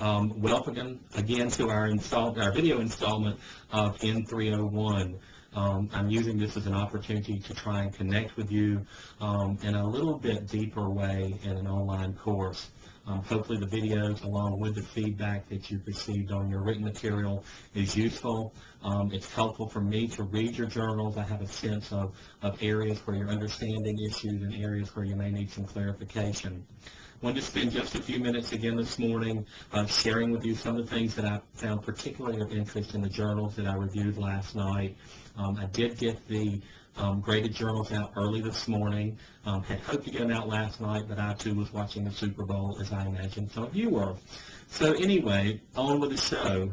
Welcome again to our video installment of N301. I'm using this as an opportunity to try and connect with you in a little bit deeper way in an online course. Hopefully the videos, along with the feedback that you've received on your written material, is useful. It's helpful for me to read your journals. I have a sense of areas where you're understanding issues and areas where you may need some clarification. I wanted to spend just a few minutes again this morning sharing with you some of the things that I found particularly of interest in the journals that I reviewed last night. I did get the graded journals out early this morning. Had hoped to get them out last night, but I too was watching the Super Bowl, as I imagine some of you were. So anyway, on with the show.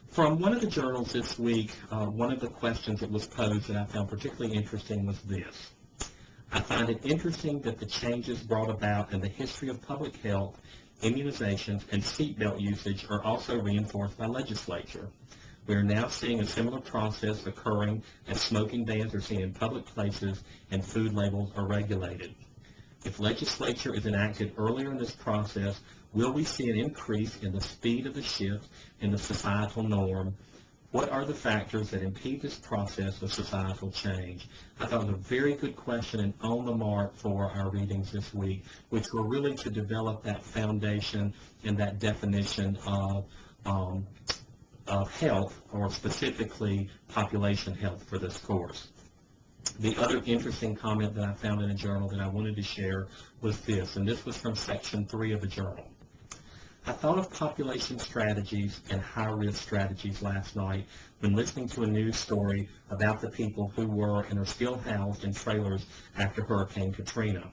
From one of the journals this week, one of the questions that was posed that I found particularly interesting was this. I find it interesting that the changes brought about in the history of public health, immunizations, and seatbelt usage are also reinforced by legislature. We are now seeing a similar process occurring as smoking bans are seen in public places and food labels are regulated. If legislature is enacted earlier in this process, will we see an increase in the speed of the shift in the societal norm? What are the factors that impede this process of societal change? I thought it was a very good question and on the mark for our readings this week, which were really to develop that foundation and that definition of health, or specifically population health for this course. The other interesting comment that I found in a journal that I wanted to share was this, and this was from section 3 of the journal. I thought of population strategies and high-risk strategies last night when listening to a news story about the people who were and are still housed in trailers after Hurricane Katrina.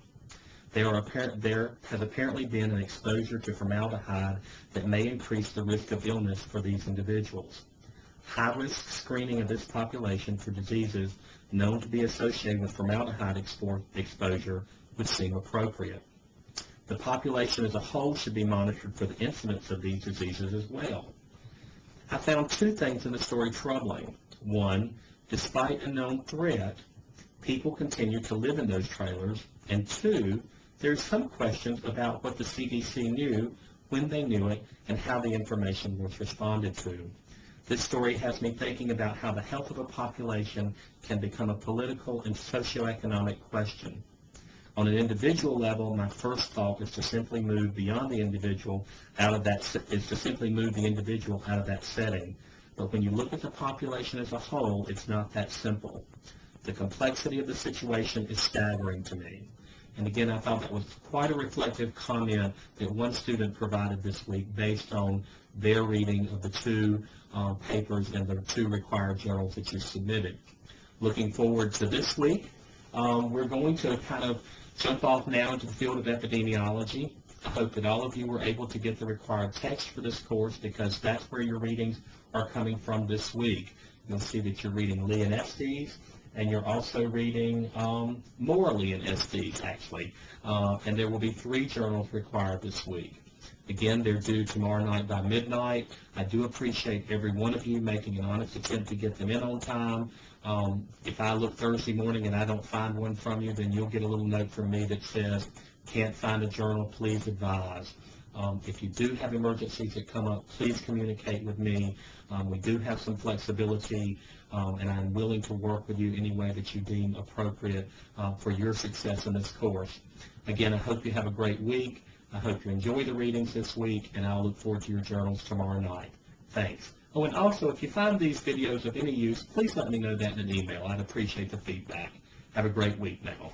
There has apparently been an exposure to formaldehyde that may increase the risk of illness for these individuals. High-risk screening of this population for diseases known to be associated with formaldehyde exposure would seem appropriate. The population as a whole should be monitored for the incidence of these diseases as well. I found two things in the story troubling. One, despite a known threat, people continue to live in those trailers. And two, there's some questions about what the CDC knew, when they knew it, and how the information was responded to. This story has me thinking about how the health of a population can become a political and socioeconomic question. On an individual level, my first thought is to simply move beyond the individual out of that setting. But when you look at the population as a whole, it's not that simple. The complexity of the situation is staggering to me. And again, I thought that was quite a reflective comment that one student provided this week based on their reading of the two papers and the two required journals that you submitted. Looking forward to this week, we're going to kind of jump off now into the field of epidemiology. I hope that all of you were able to get the required text for this course because that's where your readings are coming from this week. You'll see that you're reading Lee and Estes, and you're also reading more Lee and Estes, actually. And there will be 3 journals required this week. Again, they're due tomorrow night by midnight. I do appreciate every one of you making an honest attempt to get them in on time. If I look Thursday morning and I don't find one from you, then you'll get a little note from me that says, can't find a journal, please advise. If you do have emergencies that come up, please communicate with me. We do have some flexibility, and I'm willing to work with you any way that you deem appropriate for your success in this course. Again, I hope you have a great week. I hope you enjoy the readings this week, and I'll look forward to your journals tomorrow night. Thanks. Oh, and also, if you find these videos of any use, please let me know that in an email. I'd appreciate the feedback. Have a great week now.